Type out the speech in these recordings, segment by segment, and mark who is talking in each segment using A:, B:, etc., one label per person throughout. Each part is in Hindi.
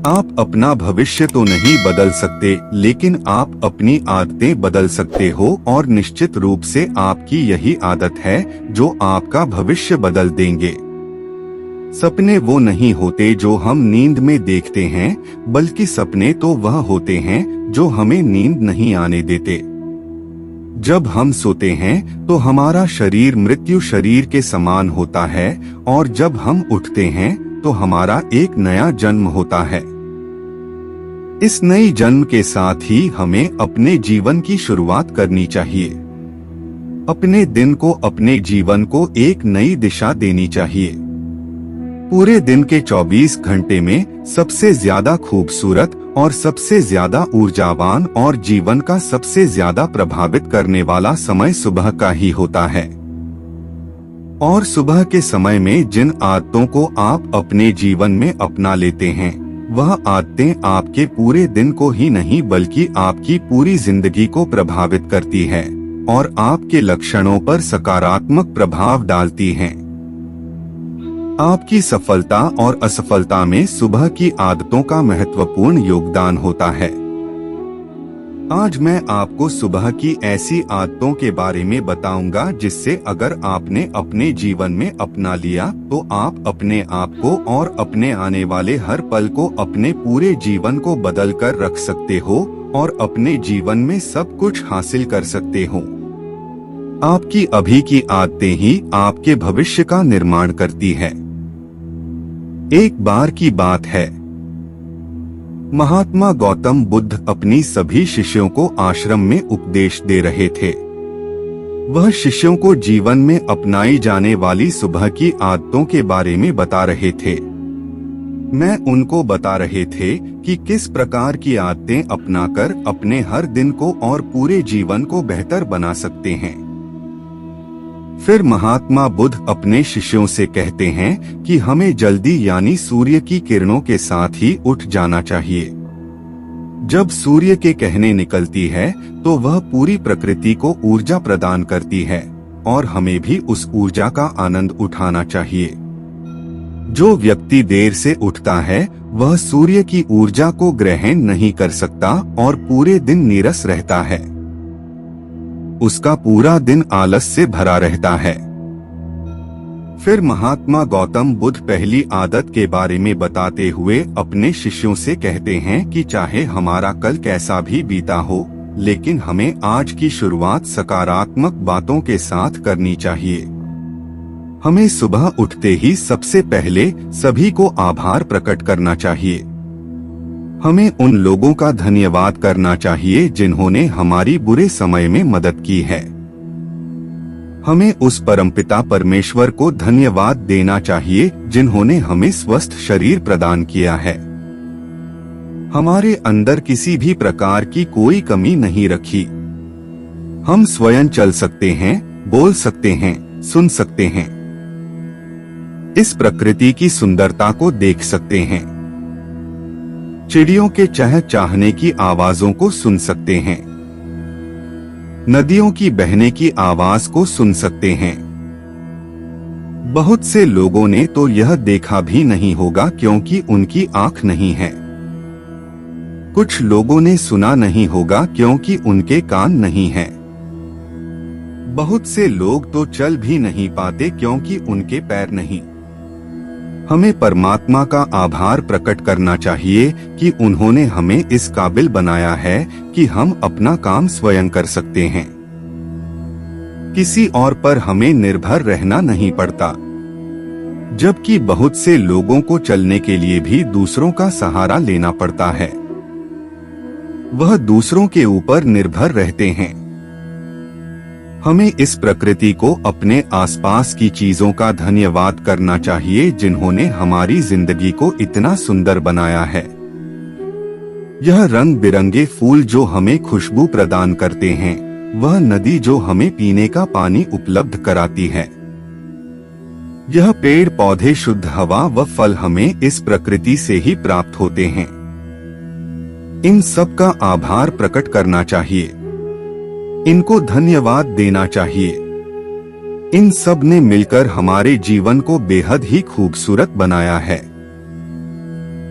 A: आप अपना भविष्य तो नहीं बदल सकते, लेकिन आप अपनी आदतें बदल सकते हो और निश्चित रूप से आपकी यही आदत है जो आपका भविष्य बदल देंगे। सपने वो नहीं होते जो हम नींद में देखते हैं, बल्कि सपने तो वह होते हैं जो हमें नींद नहीं आने देते। जब हम सोते हैं तो हमारा शरीर मृत्यु शरीर के समान होता है, और जब हम उठते हैं तो हमारा एक नया जन्म होता है। इस नई जन्म के साथ ही हमें अपने जीवन की शुरुआत करनी चाहिए। अपने दिन को, अपने जीवन को एक नई दिशा देनी चाहिए। पूरे दिन के 24 घंटे में सबसे ज्यादा खूबसूरत और सबसे ज्यादा ऊर्जावान और जीवन का सबसे ज्यादा प्रभावित करने वाला समय सुबह का ही होता है। और सुबह के समय में जिन आदतों को आप अपने जीवन में अपना लेते हैं, वह आदतें आपके पूरे दिन को ही नहीं बल्कि आपकी पूरी जिंदगी को प्रभावित करती है और आपके लक्षणों पर सकारात्मक प्रभाव डालती हैं। आपकी सफलता और असफलता में सुबह की आदतों का महत्वपूर्ण योगदान होता है। आज मैं आपको सुबह की ऐसी आदतों के बारे में बताऊंगा जिससे अगर आपने अपने जीवन में अपना लिया तो आप अपने आप को और अपने आने वाले हर पल को, अपने पूरे जीवन को बदल कर रख सकते हो और अपने जीवन में सब कुछ हासिल कर सकते हो। आपकी अभी की आदतें ही आपके भविष्य का निर्माण करती है। एक बार की बात है, महात्मा गौतम बुद्ध अपनी सभी शिष्यों को आश्रम में उपदेश दे रहे थे। वह शिष्यों को जीवन में अपनाई जाने वाली सुबह की आदतों के बारे में बता रहे थे। मैं उनको बता रहे थे कि किस प्रकार की आदतें अपनाकर अपने हर दिन को और पूरे जीवन को बेहतर बना सकते हैं। फिर महात्मा बुद्ध अपने शिष्यों से कहते हैं कि हमें जल्दी यानी सूर्य की किरणों के साथ ही उठ जाना चाहिए। जब सूर्य के कहने निकलती है तो वह पूरी प्रकृति को ऊर्जा प्रदान करती है और हमें भी उस ऊर्जा का आनंद उठाना चाहिए। जो व्यक्ति देर से उठता है वह सूर्य की ऊर्जा को ग्रहण नहीं कर सकता और पूरे दिन नीरस रहता है। उसका पूरा दिन आलस से भरा रहता है। फिर महात्मा गौतम बुद्ध पहली आदत के बारे में बताते हुए अपने शिष्यों से कहते हैं कि चाहे हमारा कल कैसा भी बीता हो, लेकिन हमें आज की शुरुआत सकारात्मक बातों के साथ करनी चाहिए। हमें सुबह उठते ही सबसे पहले सभी को आभार प्रकट करना चाहिए। हमें उन लोगों का धन्यवाद करना चाहिए जिन्होंने हमारी बुरे समय में मदद की है। हमें उस परमपिता परमेश्वर को धन्यवाद देना चाहिए जिन्होंने हमें स्वस्थ शरीर प्रदान किया है। हमारे अंदर किसी भी प्रकार की कोई कमी नहीं रखी। हम स्वयं चल सकते हैं, बोल सकते हैं, सुन सकते हैं। इस प्रकृति की सुंदरता को देख सकते हैं। चिड़ियों के चहचहाने की आवाजों को सुन सकते हैं। नदियों की बहने की आवाज को सुन सकते हैं। बहुत से लोगों ने तो यह देखा भी नहीं होगा क्योंकि उनकी आंख नहीं है। कुछ लोगों ने सुना नहीं होगा क्योंकि उनके कान नहीं हैं। बहुत से लोग तो चल भी नहीं पाते क्योंकि उनके पैर नहीं। हमें परमात्मा का आभार प्रकट करना चाहिए कि उन्होंने हमें इस काबिल बनाया है कि हम अपना काम स्वयं कर सकते हैं। किसी और पर हमें निर्भर रहना नहीं पड़ता। जबकि बहुत से लोगों को चलने के लिए भी दूसरों का सहारा लेना पड़ता है। वह दूसरों के ऊपर निर्भर रहते हैं। हमें इस प्रकृति को, अपने आसपास की चीजों का धन्यवाद करना चाहिए जिन्होंने हमारी जिंदगी को इतना सुंदर बनाया है। यह रंग बिरंगे फूल जो हमें खुशबू प्रदान करते हैं, वह नदी जो हमें पीने का पानी उपलब्ध कराती है, यह पेड़ पौधे, शुद्ध हवा व फल हमें इस प्रकृति से ही प्राप्त होते हैं। इन सब का आभार प्रकट करना चाहिए। इनको धन्यवाद देना चाहिए। इन सब ने मिलकर हमारे जीवन को बेहद ही खूबसूरत बनाया है।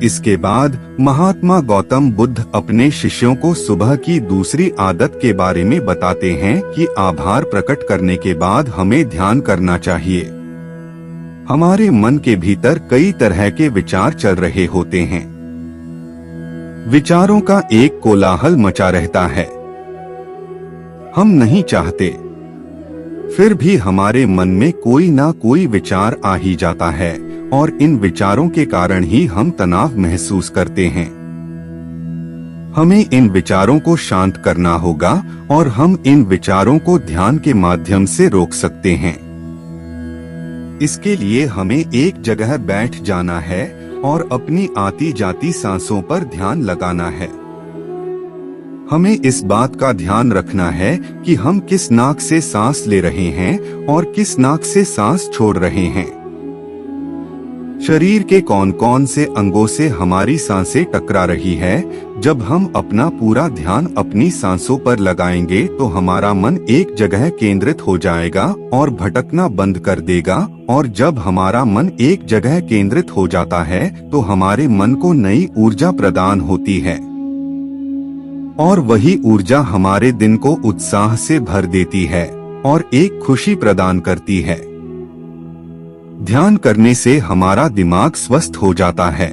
A: इसके बाद महात्मा गौतम बुद्ध अपने शिष्यों को सुबह की दूसरी आदत के बारे में बताते हैं कि आभार प्रकट करने के बाद हमें ध्यान करना चाहिए। हमारे मन के भीतर कई तरह के विचार चल रहे होते हैं। विचारों का एक कोलाहल मचा रहता है। हम नहीं चाहते, फिर भी हमारे मन में कोई ना कोई विचार आ ही जाता है और इन विचारों के कारण ही हम तनाव महसूस करते हैं। हमें इन विचारों को शांत करना होगा और हम इन विचारों को ध्यान के माध्यम से रोक सकते हैं। इसके लिए हमें एक जगह बैठ जाना है और अपनी आती जाती सांसों पर ध्यान लगाना है। हमें इस बात का ध्यान रखना है कि हम किस नाक से सांस ले रहे हैं और किस नाक से सांस छोड़ रहे हैं। शरीर के कौन कौन से अंगों से हमारी सांसें टकरा रही है। जब हम अपना पूरा ध्यान अपनी सांसों पर लगाएंगे तो हमारा मन एक जगह केंद्रित हो जाएगा और भटकना बंद कर देगा। और जब हमारा मन एक जगह केंद्रित हो जाता है तो हमारे मन को नई ऊर्जा प्रदान होती है और वही ऊर्जा हमारे दिन को उत्साह से भर देती है और एक खुशी प्रदान करती है। ध्यान करने से हमारा दिमाग स्वस्थ हो जाता है।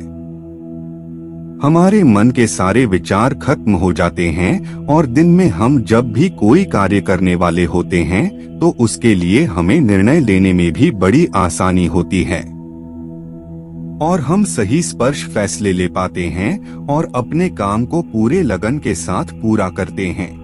A: हमारे मन के सारे विचार खत्म हो जाते हैं और दिन में हम जब भी कोई कार्य करने वाले होते हैं तो उसके लिए हमें निर्णय लेने में भी बड़ी आसानी होती है और हम सही स्पर्श फैसले ले पाते हैं और अपने काम को पूरे लगन के साथ पूरा करते हैं।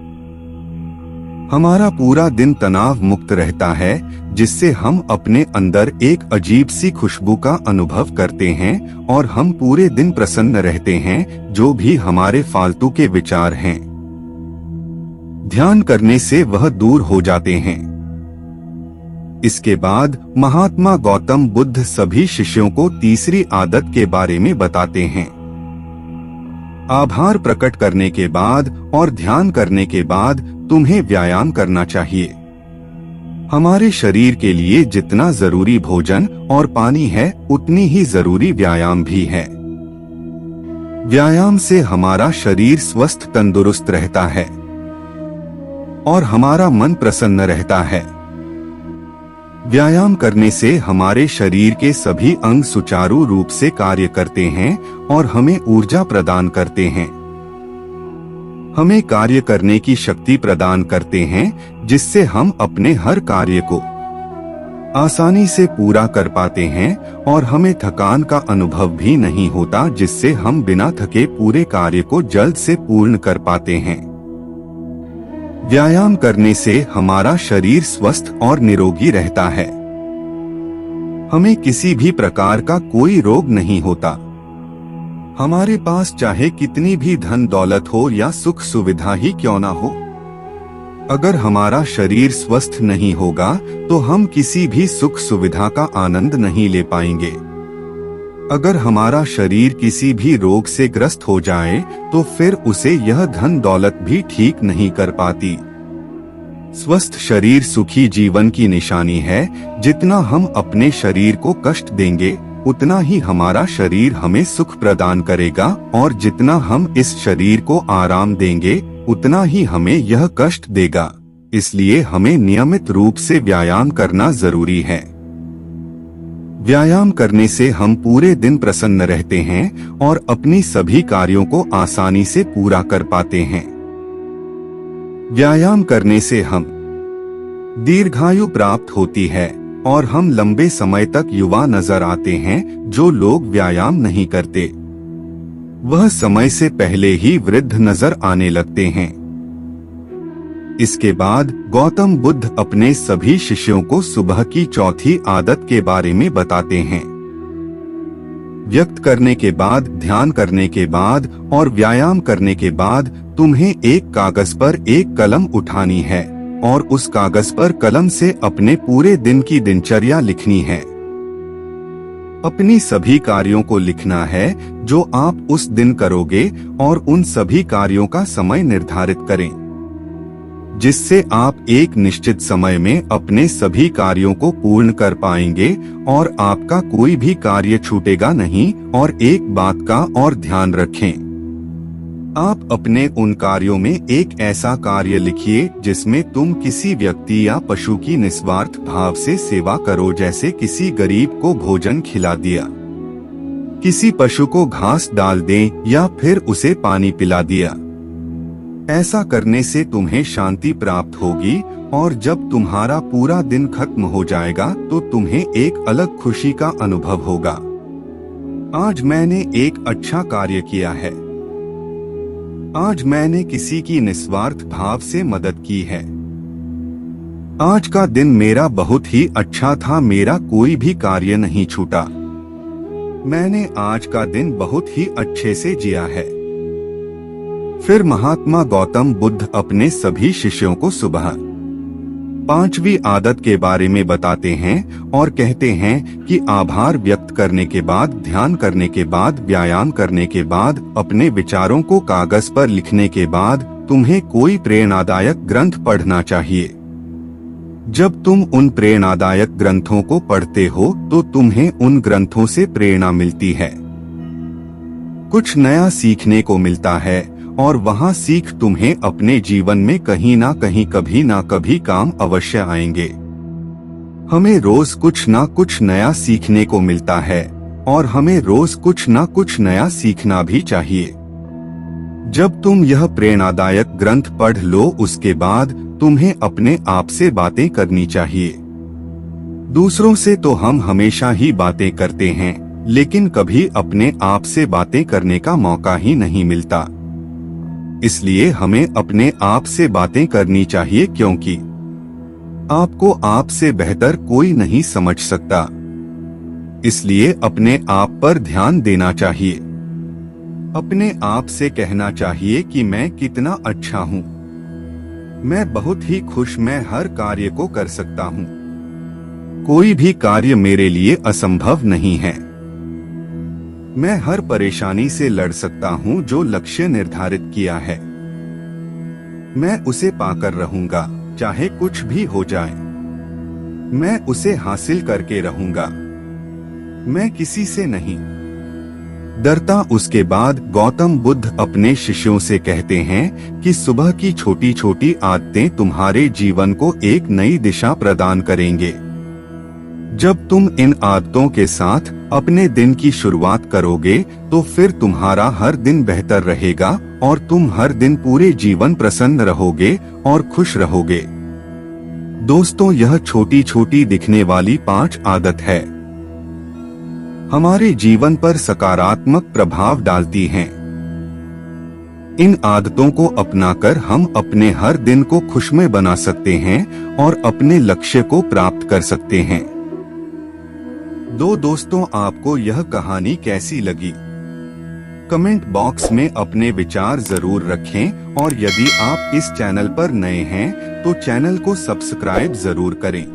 A: हमारा पूरा दिन तनाव मुक्त रहता है, जिससे हम अपने अंदर एक अजीब सी खुशबू का अनुभव करते हैं और हम पूरे दिन प्रसन्न रहते हैं। जो भी हमारे फालतू के विचार हैं, ध्यान करने से वह दूर हो जाते हैं। इसके बाद महात्मा गौतम बुद्ध सभी शिष्यों को तीसरी आदत के बारे में बताते हैं। आभार प्रकट करने के बाद और ध्यान करने के बाद तुम्हें व्यायाम करना चाहिए। हमारे शरीर के लिए जितना जरूरी भोजन और पानी है उतनी ही जरूरी व्यायाम भी है। व्यायाम से हमारा शरीर स्वस्थ तंदुरुस्त रहता है और हमारा मन प्रसन्न रहता है। व्यायाम करने से हमारे शरीर के सभी अंग सुचारू रूप से कार्य करते हैं और हमें ऊर्जा प्रदान करते हैं। हमें कार्य करने की शक्ति प्रदान करते हैं, जिससे हम अपने हर कार्य को आसानी से पूरा कर पाते हैं और हमें थकान का अनुभव भी नहीं होता, जिससे हम बिना थके पूरे कार्य को जल्द से पूर्ण कर पाते हैं। व्यायाम करने से हमारा शरीर स्वस्थ और निरोगी रहता है। हमें किसी भी प्रकार का कोई रोग नहीं होता। हमारे पास चाहे कितनी भी धन दौलत हो या सुख सुविधा ही क्यों ना हो, अगर हमारा शरीर स्वस्थ नहीं होगा तो हम किसी भी सुख सुविधा का आनंद नहीं ले पाएंगे। अगर हमारा शरीर किसी भी रोग से ग्रस्त हो जाए तो फिर उसे यह धन दौलत भी ठीक नहीं कर पाती। स्वस्थ शरीर सुखी जीवन की निशानी है। जितना हम अपने शरीर को कष्ट देंगे उतना ही हमारा शरीर हमें सुख प्रदान करेगा और जितना हम इस शरीर को आराम देंगे उतना ही हमें यह कष्ट देगा। इसलिए हमें नियमित रूप से व्यायाम करना जरूरी है। व्यायाम करने से हम पूरे दिन प्रसन्न रहते हैं और अपनी सभी कार्यों को आसानी से पूरा कर पाते हैं। व्यायाम करने से हम दीर्घायु प्राप्त होती है और हम लंबे समय तक युवा नजर आते हैं। जो लोग व्यायाम नहीं करते वह समय से पहले ही वृद्ध नजर आने लगते हैं। इसके बाद गौतम बुद्ध अपने सभी शिष्यों को सुबह की चौथी आदत के बारे में बताते हैं। व्यक्त करने के बाद, ध्यान करने के बाद और व्यायाम करने के बाद तुम्हें एक कागज पर एक कलम उठानी है और उस कागज पर कलम से अपने पूरे दिन की दिनचर्या लिखनी है। अपनी सभी कार्यों को लिखना है जो आप उस दिन करोगे और उन सभी कार्यों का समय निर्धारित करें। जिससे आप एक निश्चित समय में अपने सभी कार्यों को पूर्ण कर पाएंगे और आपका कोई भी कार्य छूटेगा नहीं। और एक बात का और ध्यान रखें, आप अपने उन कार्यों में एक ऐसा कार्य लिखिए जिसमें तुम किसी व्यक्ति या पशु की निस्वार्थ भाव से सेवा करो, जैसे किसी गरीब को भोजन खिला दिया, किसी पशु को घास डाल दें या फिर उसे पानी पिला दिया। ऐसा करने से तुम्हें शांति प्राप्त होगी और जब तुम्हारा पूरा दिन खत्म हो जाएगा तो तुम्हें एक अलग खुशी का अनुभव होगा। आज मैंने एक अच्छा कार्य किया है, आज मैंने किसी की निस्वार्थ भाव से मदद की है, आज का दिन मेरा बहुत ही अच्छा था, मेरा कोई भी कार्य नहीं छूटा, मैंने आज का दिन बहुत ही अच्छे से जिया है। फिर महात्मा गौतम बुद्ध अपने सभी शिष्यों को सुबह 5वीं आदत के बारे में बताते हैं और कहते हैं कि आभार व्यक्त करने के बाद, ध्यान करने के बाद, व्यायाम करने के बाद, अपने विचारों को कागज पर लिखने के बाद तुम्हें कोई प्रेरणादायक ग्रंथ पढ़ना चाहिए। जब तुम उन प्रेरणादायक ग्रंथों को पढ़ते हो तो तुम्हें उन ग्रंथों से प्रेरणा मिलती है, कुछ नया सीखने को मिलता है और वहाँ सीख तुम्हें अपने जीवन में कहीं ना कहीं, कभी ना कभी काम अवश्य आएंगे। हमें रोज कुछ ना कुछ नया सीखने को मिलता है और हमें रोज कुछ ना कुछ नया सीखना भी चाहिए। जब तुम यह प्रेरणादायक ग्रंथ पढ़ लो उसके बाद तुम्हें अपने आप से बातें करनी चाहिए। दूसरों से तो हम हमेशा ही बातें करते हैं, लेकिन कभी अपने आप से बातें करने का मौका ही नहीं मिलता। इसलिए हमें अपने आप से बातें करनी चाहिए, क्योंकि आपको आप से बेहतर कोई नहीं समझ सकता। इसलिए अपने आप पर ध्यान देना चाहिए, अपने आप से कहना चाहिए कि मैं कितना अच्छा हूँ, मैं बहुत ही खुश, मैं हर कार्य को कर सकता हूँ, कोई भी कार्य मेरे लिए असंभव नहीं है, मैं हर परेशानी से लड़ सकता हूँ जो लक्ष्य निर्धारित किया है, मैं उसे पाकर रहूंगा चाहे कुछ भी हो जाए, मैं उसे हासिल करके रहूंगा, मैं किसी से नहीं डरता। उसके बाद गौतम बुद्ध अपने शिष्यों से कहते हैं कि सुबह की छोटी छोटी आदतें तुम्हारे जीवन को एक नई दिशा प्रदान करेंगे। जब तुम इन आदतों के साथ अपने दिन की शुरुआत करोगे तो फिर तुम्हारा हर दिन बेहतर रहेगा और तुम हर दिन पूरे जीवन प्रसन्न रहोगे और खुश रहोगे। दोस्तों, यह छोटी छोटी दिखने वाली 5 आदत है, हमारे जीवन पर सकारात्मक प्रभाव डालती हैं। इन आदतों को अपनाकर हम अपने हर दिन को खुशमय बना सकते हैं और अपने लक्ष्य को प्राप्त कर सकते हैं। दोस्तों, आपको यह कहानी कैसी लगी? कमेंट बॉक्स में अपने विचार जरूर रखें और यदि आप इस चैनल पर नए हैं तो चैनल को सब्सक्राइब जरूर करें।